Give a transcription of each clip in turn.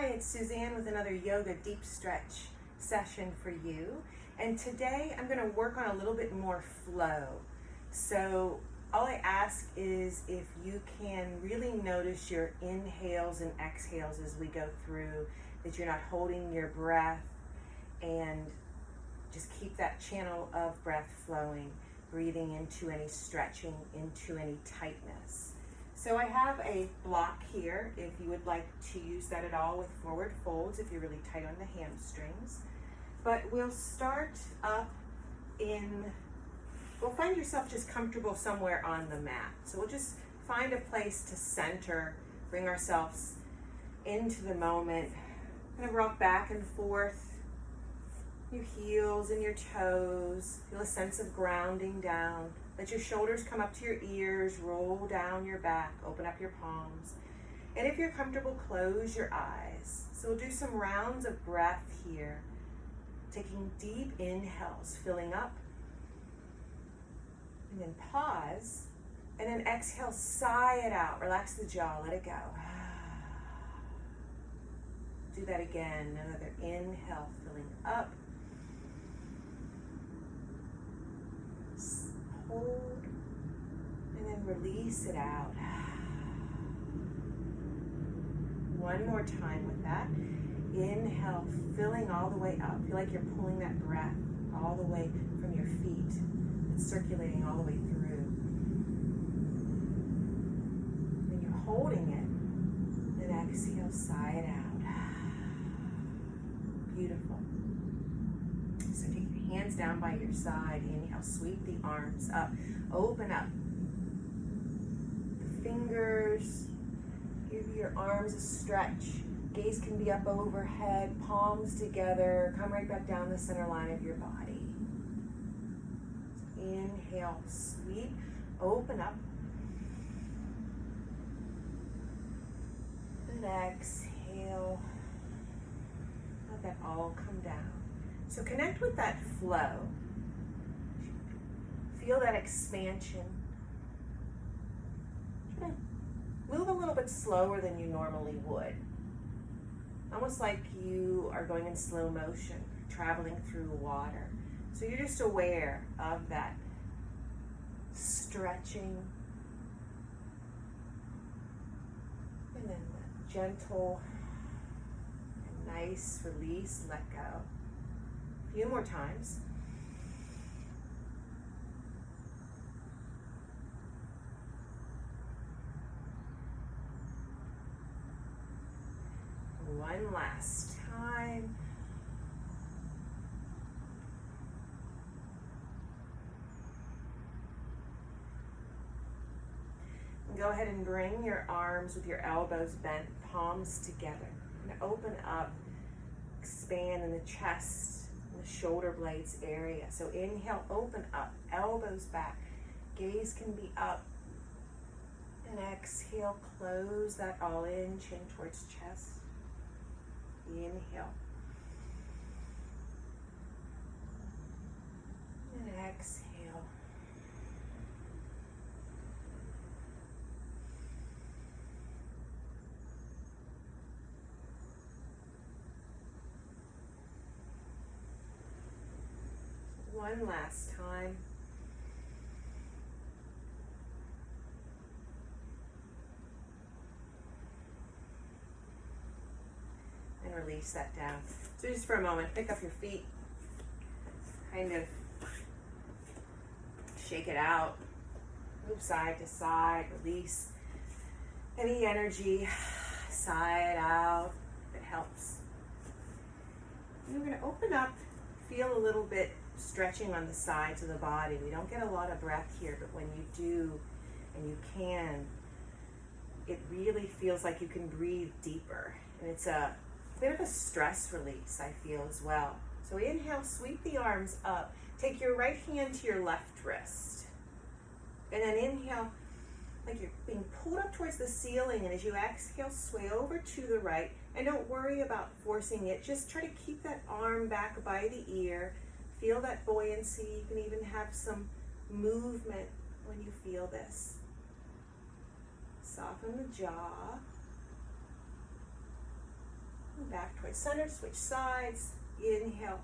Hi, it's Suzanne with another yoga deep stretch session for you. And today I'm going to work on a little bit more flow. So all I ask is if you can really notice your inhales and exhales as we go through, that you're not holding your breath, and just keep that channel of breath flowing, breathing into any stretching, into any tightness. So I have a block here if you would like to use that at all with forward folds if you're really tight on the hamstrings. But we'll start up we'll find yourself just comfortable somewhere on the mat. So we'll just find a place to center, bring ourselves into the moment, kind of rock back and forth, your heels and your toes, feel a sense of grounding down. Let your shoulders come up to your ears, roll down your back, open up your palms. And if you're comfortable, close your eyes. So we'll do some rounds of breath here. Taking deep inhales, filling up. And then pause. And then exhale, sigh it out. Relax the jaw, let it go. Do that again. Another inhale, filling up. Hold, and then release it out. One more time with that. Inhale, filling all the way up. Feel like you're pulling that breath all the way from your feet. It's circulating all the way through. Then you're holding it. Then exhale, sigh it out. Beautiful. So take your hands down by your side. Inhale, sweep the arms up. Open up the fingers. Give your arms a stretch. Gaze can be up overhead, palms together. Come right back down the center line of your body. So inhale, sweep, open up. And exhale. Let that all come down. So connect with that flow. Feel that expansion. Try to move a little bit slower than you normally would. Almost like you are going in slow motion, traveling through water. So you're just aware of that stretching. And then the gentle and nice release, let go. A few more times. One last time. And go ahead and bring your arms with your elbows bent, palms together. And open up, expand in the chest, the shoulder blades area. So inhale, open up, elbows back, gaze can be up. And exhale, close that all in, chin towards chest. Inhale. And exhale. One last time. And release that down. So just for a moment, pick up your feet, kind of shake it out, move side to side, release any energy, sigh it out if it helps. And we're going to open up, feel a little bit stretching on the sides of the body. We don't get a lot of breath here, but when you do, and you can, it really feels like you can breathe deeper. And it's a bit of a stress release, I feel, as well. So inhale, sweep the arms up. Take your right hand to your left wrist. And then inhale, like you're being pulled up towards the ceiling. And as you exhale, sway over to the right. And don't worry about forcing it. Just try to keep that arm back by the ear. Feel that buoyancy. You can even have some movement when you feel this. Soften the jaw. back towards center, switch sides. Inhale,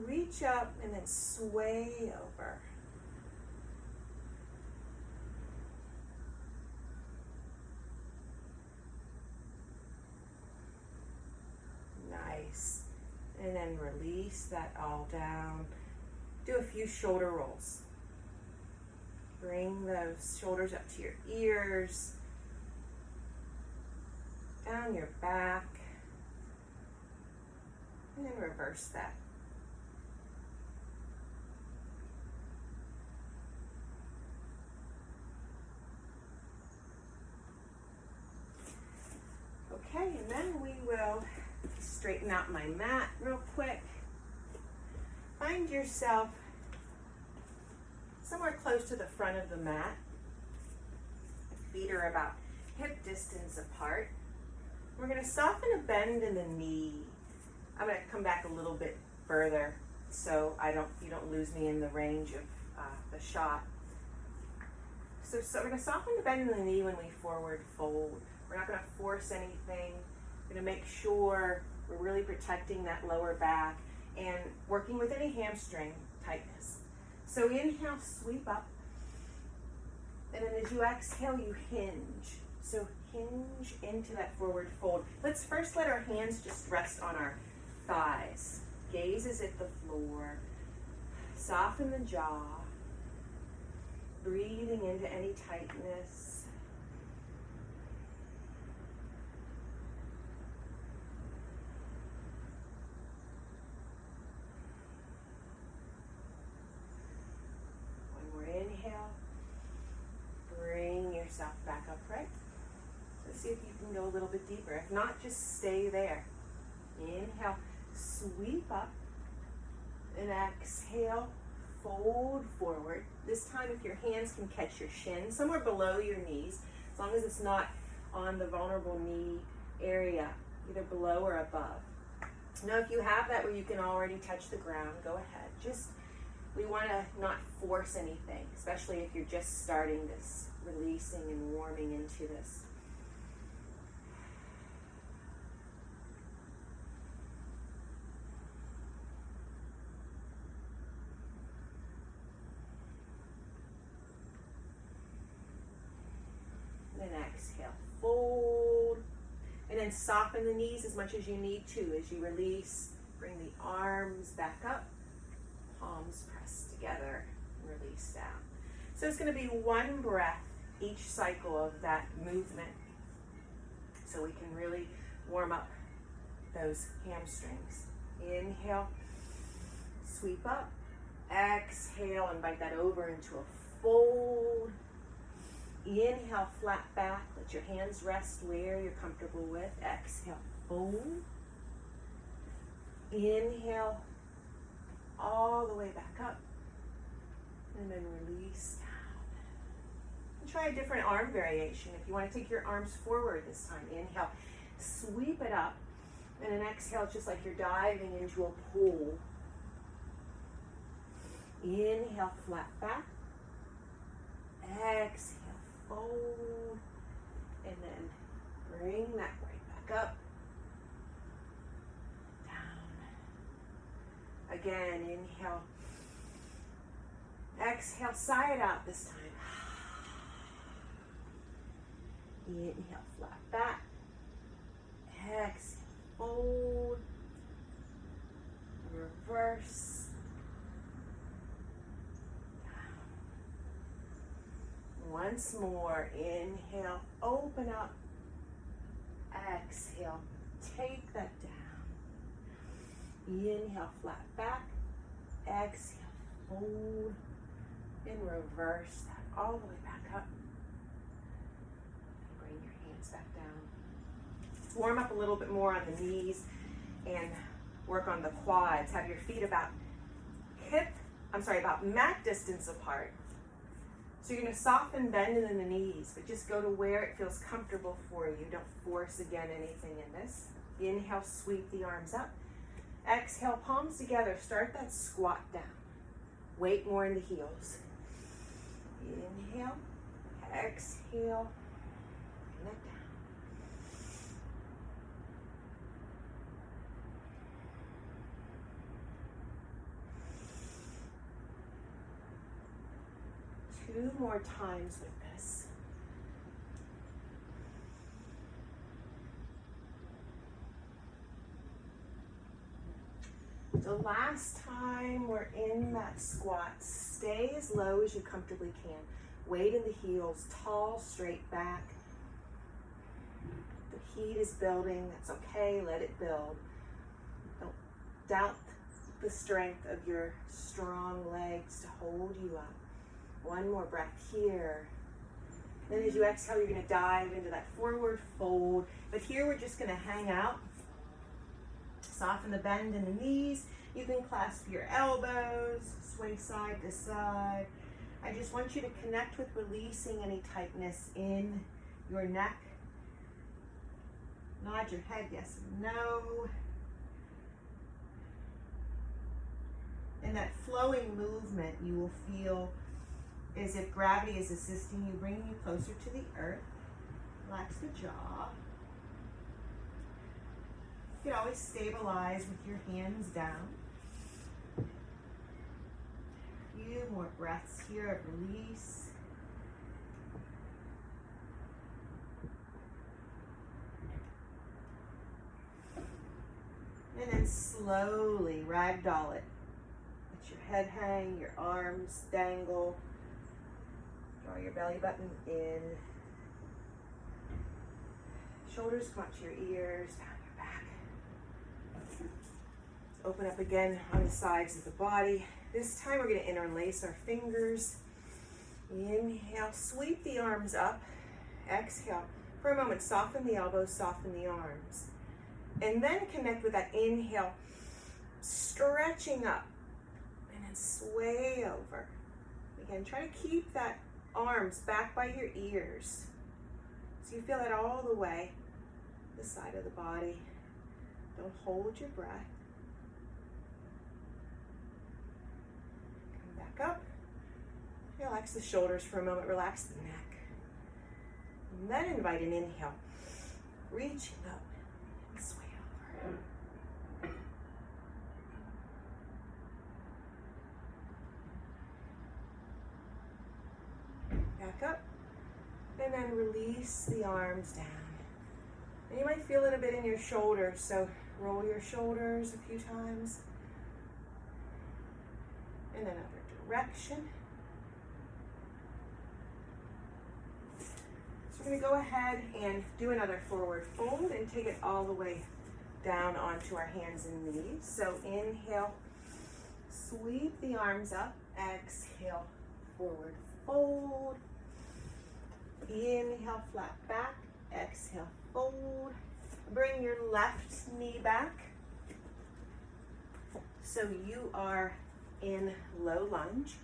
reach up and then sway over. Nice. And then release that all down. Do a few shoulder rolls. Bring those shoulders up to your ears, down your back, and then reverse that. Okay, and then we will straighten out my mat real quick. Find yourself somewhere close to the front of the mat. Feet are about hip distance apart. We're going to soften a bend in the knee. I'm going to come back a little bit further so you don't lose me in the range of the shot. So we're going to soften the bend in the knee when we forward fold. We're not going to force anything. We're going to make sure we're really protecting that lower back and working with any hamstring tightness. So inhale, sweep up. And then as you exhale, you hinge. So hinge into that forward fold. Let's first let our hands just rest on our thighs. Gaze is at the floor. Soften the jaw. Breathing into any tightness. Inhale, bring yourself back upright. So see if you can go a little bit deeper. If not, just stay there. Inhale, sweep up, and exhale, fold forward. This time, if your hands can catch your shin, somewhere below your knees, as long as it's not on the vulnerable knee area, either below or above. Now, if you have that where you can already touch the ground, go ahead. We want to not force anything, especially if you're just starting this, releasing and warming into this. And then exhale, fold, and then soften the knees as much as you need to. As you release, bring the arms back up. Palms press together and release down. So it's going to be one breath each cycle of that movement so we can really warm up those hamstrings. Inhale, sweep up. Exhale, invite that over into a fold. Inhale, flat back. Let your hands rest where you're comfortable with. Exhale, fold. Inhale, all the way back up, and then release down. And try a different arm variation. If you want to take your arms forward this time, inhale, sweep it up, and then exhale just like you're diving into a pool. Inhale, flat back. Exhale, fold, and then bring that right back up. Again, inhale. Exhale, sigh it out this time. Inhale, flat back. Exhale, fold. Reverse. Down. Once more, inhale, open up. Exhale, take that down. Inhale, flat back. Exhale, fold. And reverse that all the way back up. Bring your hands back down. Let's warm up a little bit more on the knees and work on the quads. Have your feet about mat distance apart. So you're going to soften, bend in the knees, but just go to where it feels comfortable for you. Don't force, again, anything in this. Inhale, sweep the arms up. Exhale, palms together. Start that squat down. Weight more in the heels. Inhale, exhale, bring that 2 more times with this. The last time we're in that squat, stay as low as you comfortably can. Weight in the heels, tall, straight back. The heat is building, that's okay, let it build. Don't doubt the strength of your strong legs to hold you up. One more breath here. Then as you exhale, you're gonna dive into that forward fold. But here we're just gonna hang out. Soften the bend in the knees. You can clasp your elbows, sway side to side. I just want you to connect with releasing any tightness in your neck. Nod your head yes or no. And that flowing movement you will feel as if gravity is assisting you, bringing you closer to the earth. Relax the jaw. You can always stabilize with your hands down. A few more breaths here of release. And then slowly ragdoll it. Let your head hang, your arms dangle. Draw your belly button in. Shoulders come up to your ears, down your back. Open up again on the sides of the body. This time we're going to interlace our fingers. Inhale, sweep the arms up. Exhale. For a moment, soften the elbows, soften the arms. And then connect with that inhale, stretching up. And then sway over. Again, try to keep that arms back by your ears. So you feel that all the way the side of the body. Don't hold your breath. Come back up. Relax the shoulders for a moment. Relax the neck. And then invite an inhale. Reaching up and sway over. Back up. And then release the arms down. And you might feel it a bit in your shoulders, so roll your shoulders a few times. In another direction. So we're going to go ahead and do another forward fold and take it all the way down onto our hands and knees. So inhale, sweep the arms up. Exhale, forward fold. Inhale, flat back. Exhale, fold. Bring your left knee back. So you are in low lunge.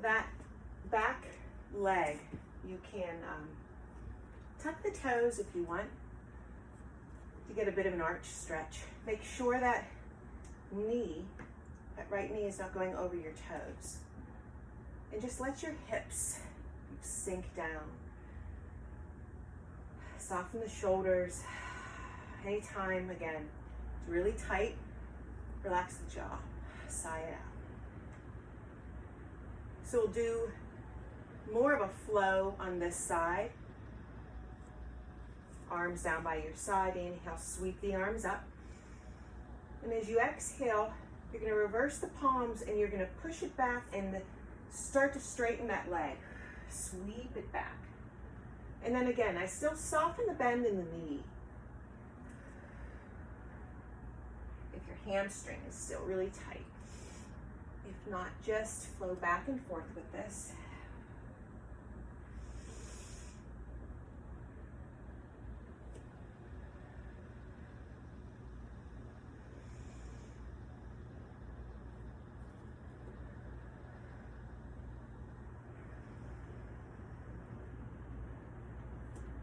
That back leg, you can tuck the toes if you want to get a bit of an arch stretch. Make sure that knee, that right knee is not going over your toes. And just let your hips sink down. Soften the shoulders. Anytime, again, it's really tight, relax the jaw, sigh it out. So we'll do more of a flow on this side. Arms down by your side. Inhale, sweep the arms up. And as you exhale, you're going to reverse the palms and you're going to push it back and start to straighten that leg. Sweep it back. And then again, I still soften the bend in the knee. If your hamstring is still really tight. If not, just flow back and forth with this.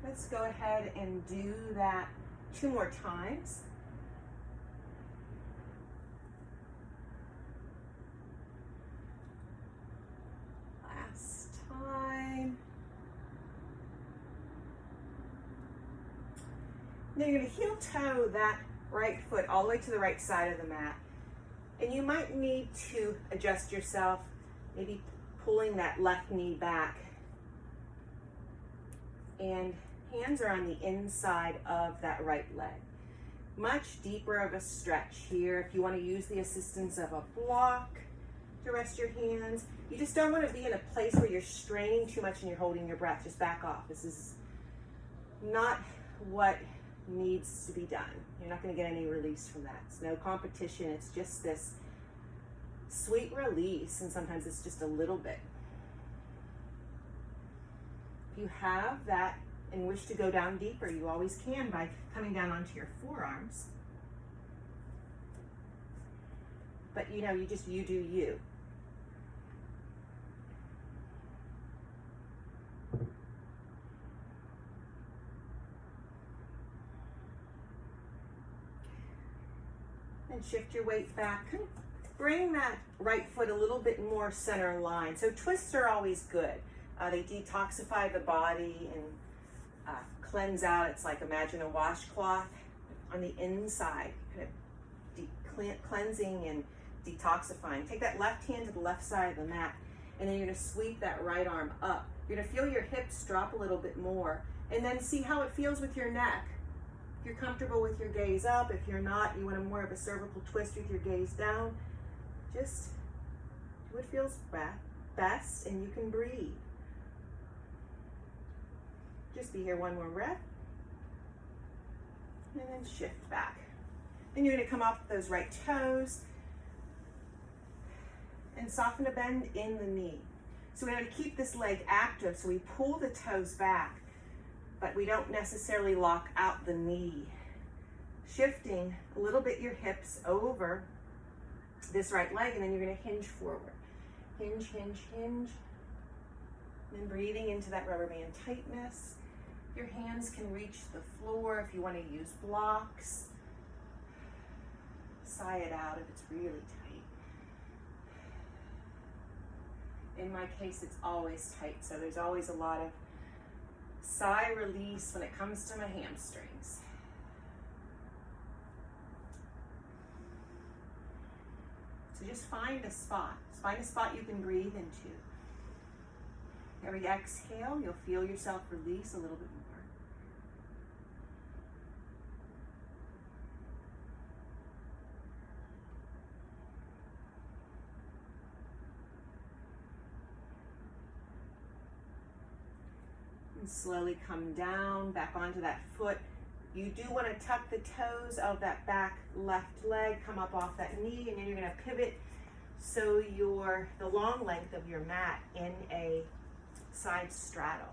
Let's go ahead and do that 2 more times. Last time. Now you're going to heel toe that right foot all the way to the right side of the mat. And you might need to adjust yourself, maybe pulling that left knee back. And hands are on the inside of that right leg. Much deeper of a stretch here. If you want to use the assistance of a block to rest your hands, you just don't want to be in a place where you're straining too much and you're holding your breath. Just back off. This is not what needs to be done. You're not going to get any release from that. It's no competition. It's just this sweet release, and sometimes it's just a little bit. If you have that and wish to go down deeper, you always can by coming down onto your forearms. But you know, you do you. And shift your weight back. Bring that right foot a little bit more center line. So twists are always good. They detoxify the body and cleanse out. It's like, imagine a washcloth on the inside, kind of cleansing and detoxifying. Take that left hand to the left side of the mat, and then you're gonna sweep that right arm up. You're gonna feel your hips drop a little bit more, and then see how it feels with your neck. If you're comfortable with your gaze up, if you're not, you want more of a cervical twist with your gaze down. Just do what feels best, and you can breathe. Just be here, one more breath, and then shift back. Then you're gonna come off those right toes and soften a bend in the knee. So we're gonna keep this leg active, so we pull the toes back, but we don't necessarily lock out the knee. Shifting a little bit your hips over this right leg, and then you're gonna hinge forward. Hinge, hinge, hinge. And then breathing into that rubber band tightness. Your hands can reach the floor if you want to use blocks. Sigh it out if it's really tight. In my case, it's always tight, so there's always a lot of sigh release when it comes to my hamstrings. So just find a spot. Find a spot you can breathe into. Every exhale, you'll feel yourself release a little bit more. And slowly come down, back onto that foot. You do want to tuck the toes of that back left leg, come up off that knee, and then you're going to pivot so you're the long length of your mat in a side straddle,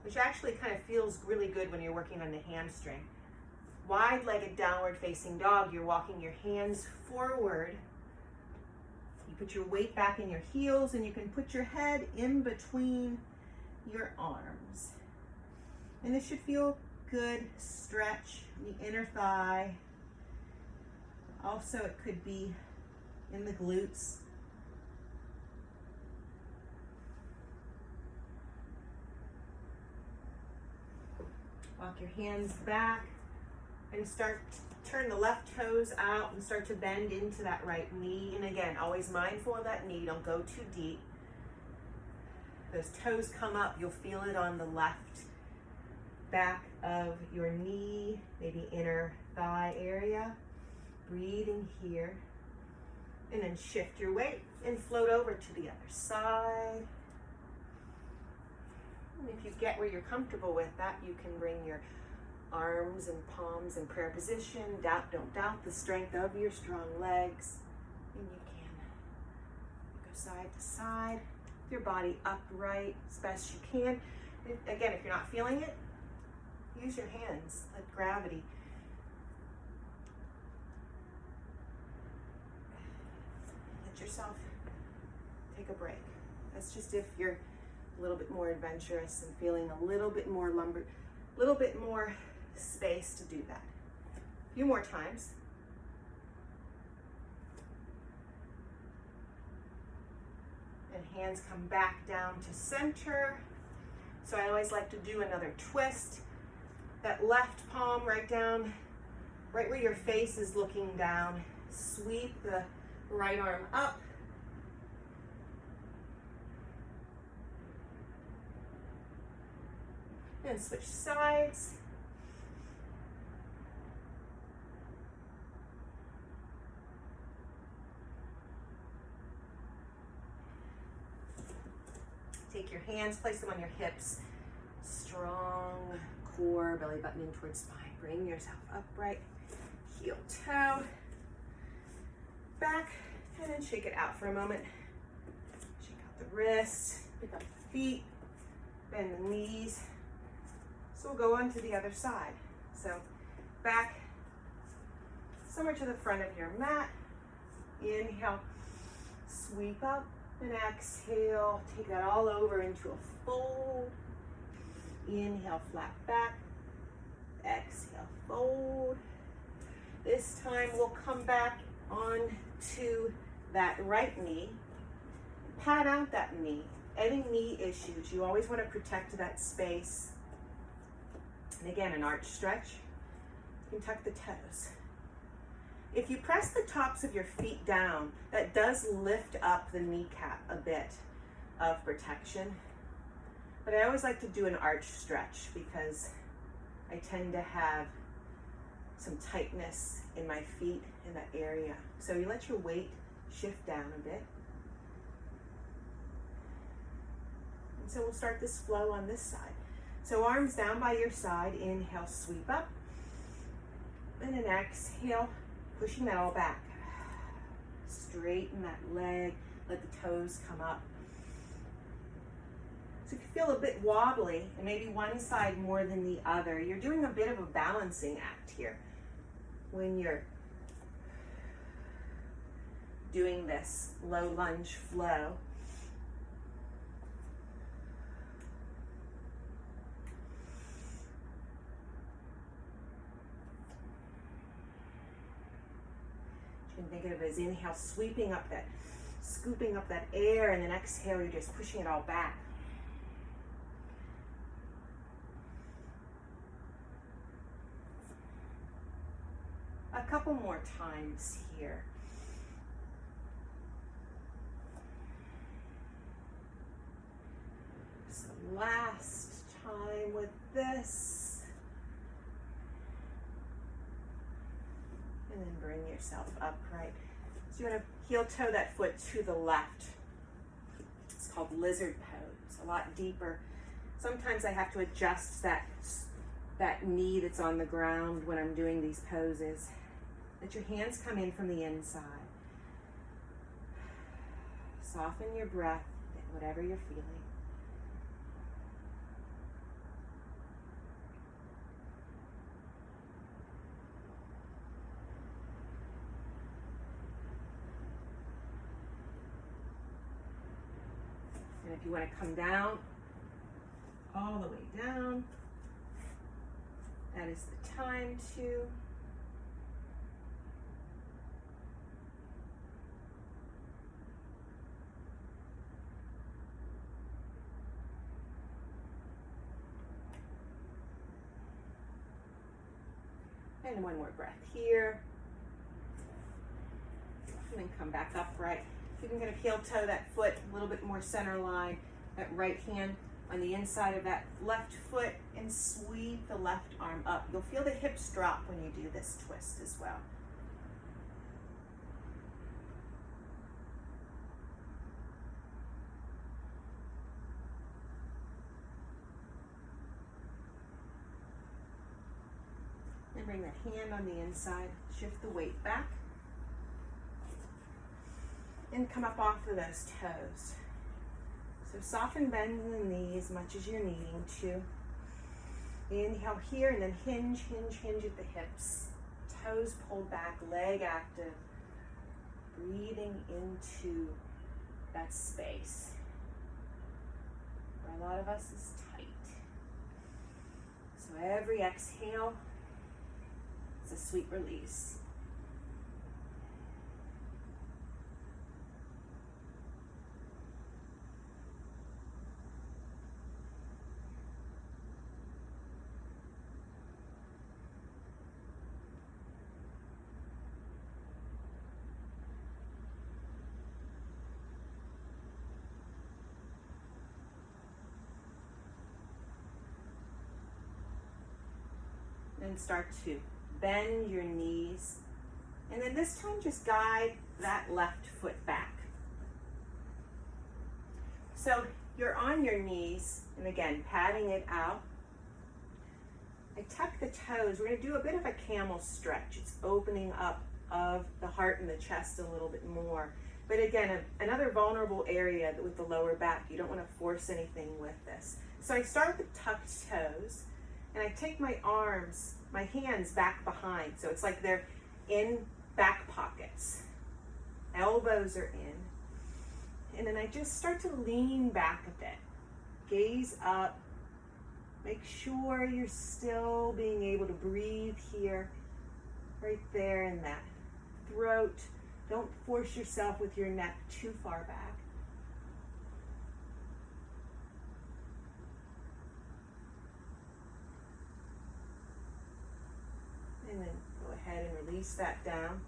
which actually kind of feels really good when you're working on the hamstring. Wide-legged downward facing dog, you're walking your hands forward. You put your weight back in your heels, and you can put your head in between your arms. And this should feel good. Stretch the inner thigh. Also, it could be in the glutes. Walk your hands back and turn the left toes out and start to bend into that right knee. And again, always mindful of that knee, don't go too deep. Those toes come up, you'll feel it on the left back of your knee, maybe inner thigh area. Breathing here. And then shift your weight and float over to the other side. And if you get where you're comfortable with that, you can bring your arms and palms in prayer position. Don't doubt the strength of your strong legs. And you can go side to side, your body upright as best you can. Again, if you're not feeling it, use your hands, let gravity. Let yourself take a break. That's just if you're a little bit more adventurous and feeling a little bit more space to do that. A few more times. And hands come back down to center. So I always like to do another twist. That left palm right down, right where your face is looking down. Sweep the right arm up. And switch sides. Take your hands, place them on your hips. Strong core, belly button in towards spine. Bring yourself upright. Heel toe. Back, and then shake it out for a moment. Shake out the wrists, pick up the feet, bend the knees. So we'll go on to the other side. So back, somewhere to the front of your mat. Inhale, sweep up, and exhale. Take that all over into a fold. Inhale, flat back. Exhale, fold. This time we'll come back on to that right knee. Pat out that knee. Any knee issues, you always want to protect that space. And again, an arch stretch. You can tuck the toes. If you press the tops of your feet down, that does lift up the kneecap a bit of protection. But I always like to do an arch stretch because I tend to have some tightness in my feet in that area. So you let your weight shift down a bit. And so we'll start this flow on this side. So arms down by your side, inhale, sweep up. And an exhale, pushing that all back. Straighten that leg, let the toes come up. So if you feel a bit wobbly, and maybe one side more than the other, you're doing a bit of a balancing act here. When you're doing this low lunge flow. You can think of it as inhale, sweeping up that, scooping up that air, and then exhale, you're just pushing it all back. A couple more times here. So last time with this. And then bring yourself upright. So you want to heel toe that foot to the left. It's called lizard pose, a lot deeper. Sometimes I have to adjust that knee that's on the ground when I'm doing these poses. Let your hands come in from the inside. Soften your breath, whatever you're feeling. And if you want to come down, all the way down, that is the time to. And one more breath here. And then come back upright. You can kind of heel toe that foot a little bit more center line, that right hand on the inside of that left foot, and sweep the left arm up. You'll feel the hips drop when you do this twist as well. And bring that hand on the inside, shift the weight back. And come up off of those toes. So soften, bend in the knee as much as you're needing to. Inhale here, and then hinge, hinge, hinge at the hips. Toes pulled back, leg active. Breathing into that space where a lot of us is tight. So every exhale is a sweet release. And start to bend your knees. And then this time just guide that left foot back. So you're on your knees, and again, patting it out. I tuck the toes. We're going to do a bit of a camel stretch. It's opening up of the heart and the chest a little bit more. But again, another vulnerable area with the lower back. You don't want to force anything with this. So I start with the tucked toes, and I take my arms, my hands back behind. So it's like they're in back pockets. Elbows are in. And then I just start to lean back a bit. Gaze up. Make sure you're still being able to breathe here, right there in that throat. Don't force yourself with your neck too far back. And then go ahead and release that down.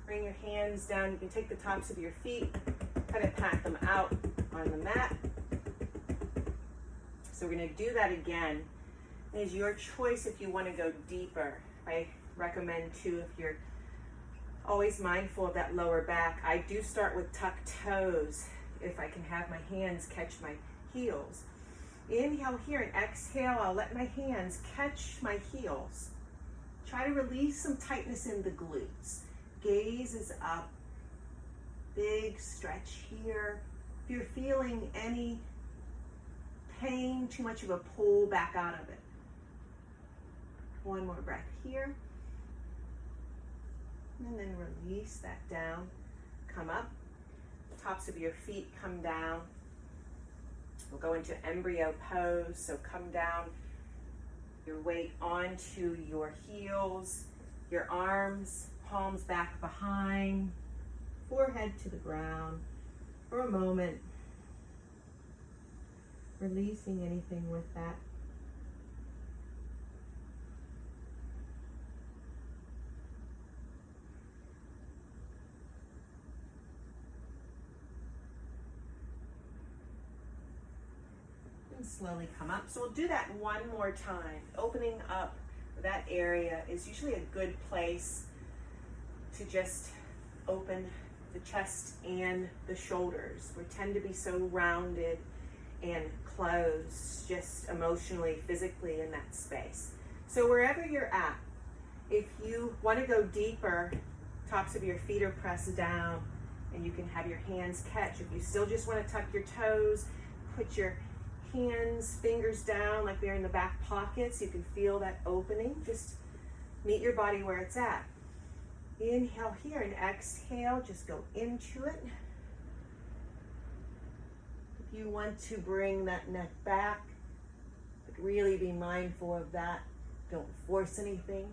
Bring your hands down. You can take the tops of your feet, kind of pat them out on the mat. So we're going to do that again. It is your choice if you want to go deeper. I recommend too, if you're always mindful of that lower back, I do start with tucked toes if I can have my hands catch my heels. Inhale here and exhale. I'll let my hands catch my heels. Try to release some tightness in the glutes. Gaze is up. Big stretch here. If you're feeling any pain, too much of a pull, back out of it. One more breath here. And then release that down. Come up. Tops of your feet come down. We'll go into embryo pose. So come down, your weight onto your heels, your arms, palms back behind, forehead to the ground for a moment. Releasing anything with that. And slowly come up. So we'll do that one more time. Opening up that area is usually a good place to just open the chest and the shoulders. We tend to be so rounded and closed, just emotionally, physically in that space. So wherever you're at, if you want to go deeper, tops of your feet are pressed down and you can have your hands catch. If you still just want to tuck your toes, put your hands, fingers down like they're in the back pockets. You can feel that opening. Just meet your body where it's at. Inhale here and exhale, just go into it. If you want to bring that neck back, but really be mindful of that. Don't force anything.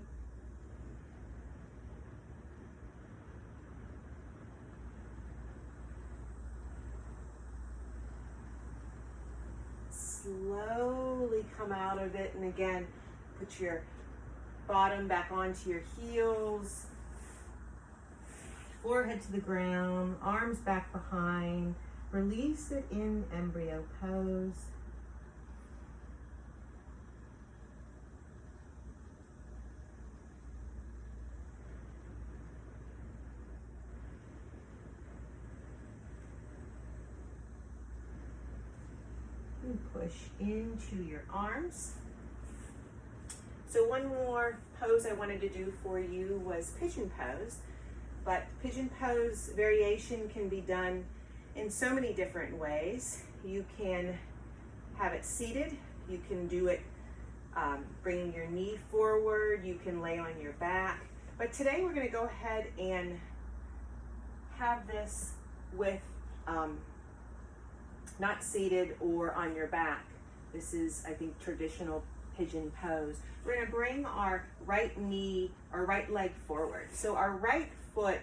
Slowly come out of it, and again, put your bottom back onto your heels, forehead to the ground, arms back behind. Release it in embryo pose. And push into your arms. So one more pose I wanted to do for you was pigeon pose. But pigeon pose variation can be done in so many different ways. You can have it seated. You can do it bringing your knee forward. You can lay on your back. But today we're going to go ahead and have this with not seated or on your back. This is, I think, traditional pigeon pose. We're going to bring our right knee or right leg forward. So our right foot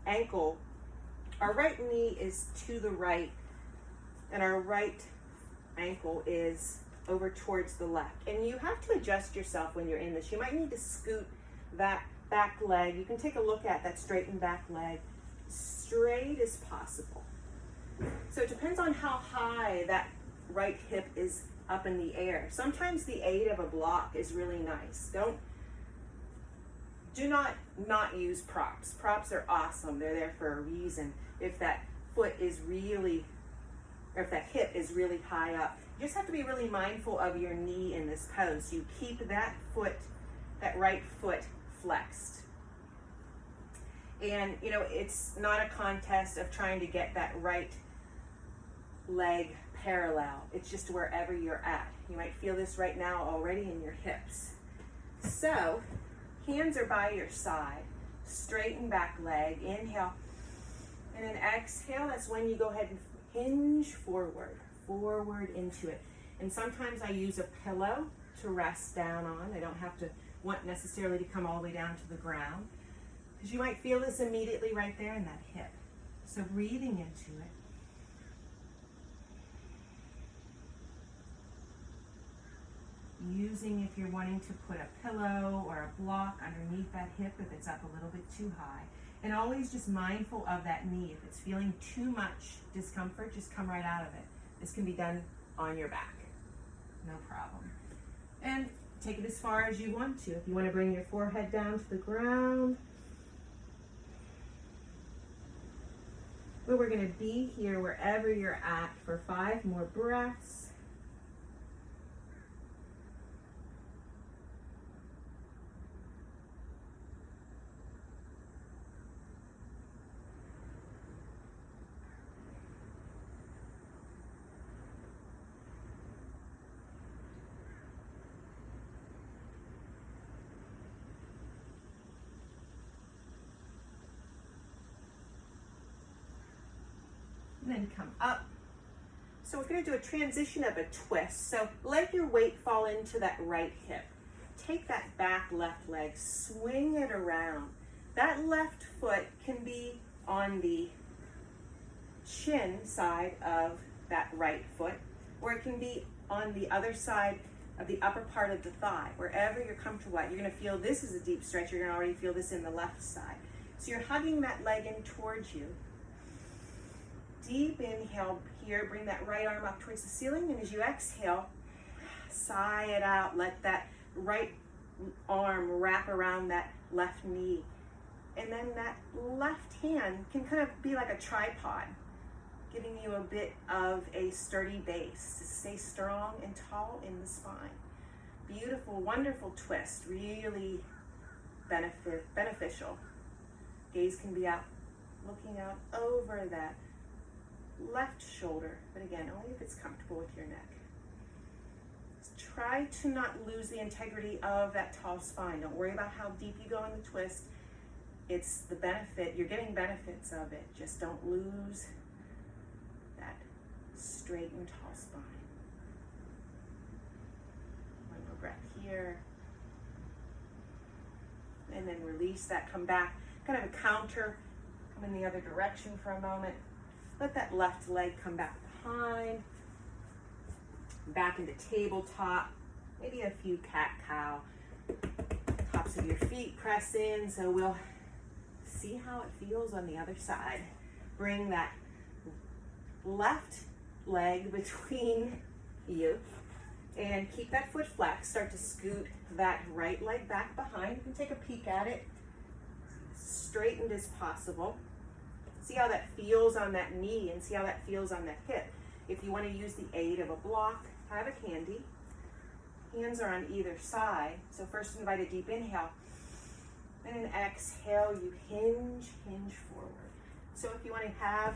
ankle, our right knee is to the right, and our right ankle is over towards the left. And you have to adjust yourself when you're in this. You might need to scoot that back leg. You can take a look at that straightened back leg, straight as possible. So it depends on how high that right hip is up in the air. Sometimes the aid of a block is really nice. Don't Do not use props. Props are awesome. They're there for a reason. If that foot is really, or if that hip is really high up, you just have to be really mindful of your knee in this pose. You keep that foot, that right foot flexed. And you know, it's not a contest of trying to get that right leg parallel. It's just wherever you're at. You might feel this right now already in your hips. So, hands are by your side, straighten back leg, inhale, and then exhale. That's when you go ahead and hinge forward into it. And sometimes I use a pillow to rest down on. I don't have to want necessarily to come all the way down to the ground, because you might feel this immediately right there in that hip. So breathing into it. Using, if you're wanting to put a pillow or a block underneath that hip if it's up a little bit too high. And always just mindful of that knee. If it's feeling too much discomfort, just come right out of it. This can be done on your back. No problem. And take it as far as you want to. If you want to bring your forehead down to the ground. But we're going to be here wherever you're at for 5 more breaths. And then come up. So we're going to do a transition of a twist. So let your weight fall into that right hip. Take that back left leg, swing it around. That left foot can be on the shin side of that right foot, or it can be on the other side of the upper part of the thigh, wherever you're comfortable at. You're going to feel this is a deep stretch. You're going to already feel this in the left side. So you're hugging that leg in towards you. Deep inhale here, bring that right arm up towards the ceiling, and as you exhale, sigh it out. Let that right arm wrap around that left knee. And then that left hand can kind of be like a tripod, giving you a bit of a sturdy base to stay strong and tall in the spine. Beautiful, wonderful twist, really beneficial. Gaze can be out, looking out over that left shoulder, but again, only if it's comfortable with your neck. Try to not lose the integrity of that tall spine. Don't worry about how deep you go in the twist. It's the benefit, you're getting benefits of it. Just don't lose that straight and tall spine. One more breath here. And then release that, come back, kind of a counter, come in the other direction for a moment. Let that left leg come back behind, back into tabletop, maybe a few cat-cow. Tops of your feet press in, so we'll see how it feels on the other side. Bring that left leg between you and keep that foot flat. Start to scoot that right leg back behind. You can take a peek at it, straightened as possible. See how that feels on that knee and see how that feels on that hip. If you want to use the aid of a block, have it handy. Hands are on either side. So first invite a deep inhale. And an exhale, you hinge forward. So if you want to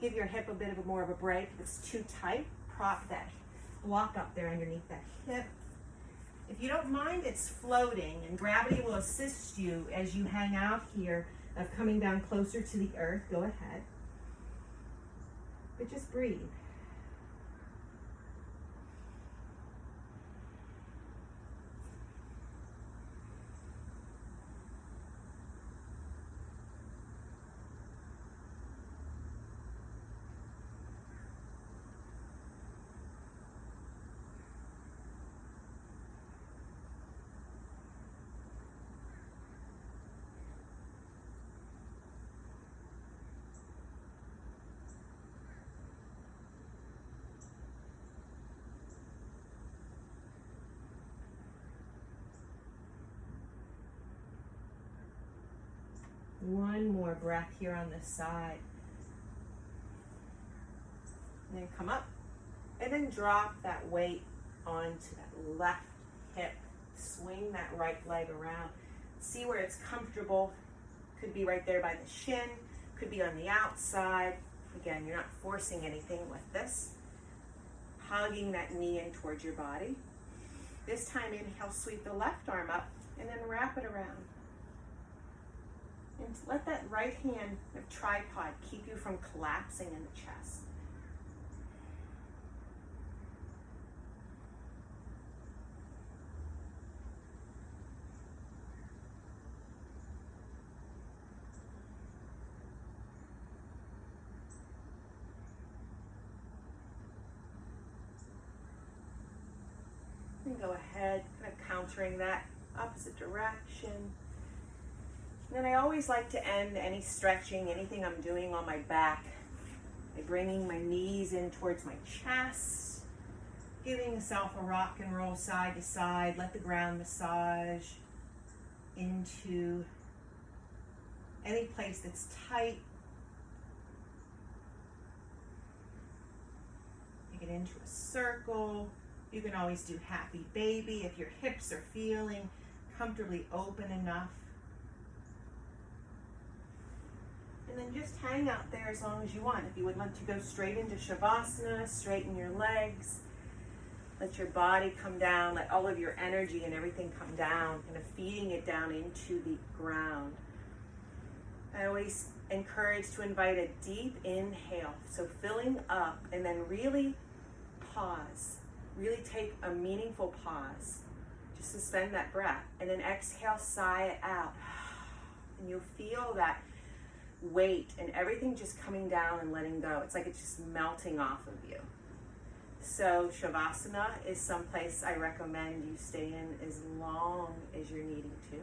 give your hip a bit of more of a break, if it's too tight, prop that block up there underneath that hip. If you don't mind, it's floating, and gravity will assist you as you hang out here of coming down closer to the earth. Go ahead. But just breathe. One more breath here on this side. And then come up and then drop that weight onto that left hip. Swing that right leg around. See where it's comfortable. Could be right there by the shin, could be on the outside. Again, you're not forcing anything with this. Hugging that knee in towards your body. This time, inhale, sweep the left arm up and then wrap it around. And let that right hand of tripod keep you from collapsing in the chest. And go ahead, kind of countering that opposite direction. And then I always like to end any stretching, anything I'm doing on my back, by bringing my knees in towards my chest, giving yourself a rock and roll side to side. Let the ground massage into any place that's tight. Take it into a circle. You can always do happy baby if your hips are feeling comfortably open enough. And then just hang out there as long as you want. If you would want to go straight into Shavasana, straighten your legs. Let your body come down. Let all of your energy and everything come down, kind of feeding it down into the ground. I always encourage to invite a deep inhale. So filling up and then really pause. Really take a meaningful pause. Just suspend that breath. And then exhale, sigh it out. And you'll feel that weight and everything just coming down and letting go. It's like it's just melting off of you. So Shavasana is someplace I recommend you stay in as long as you're needing to.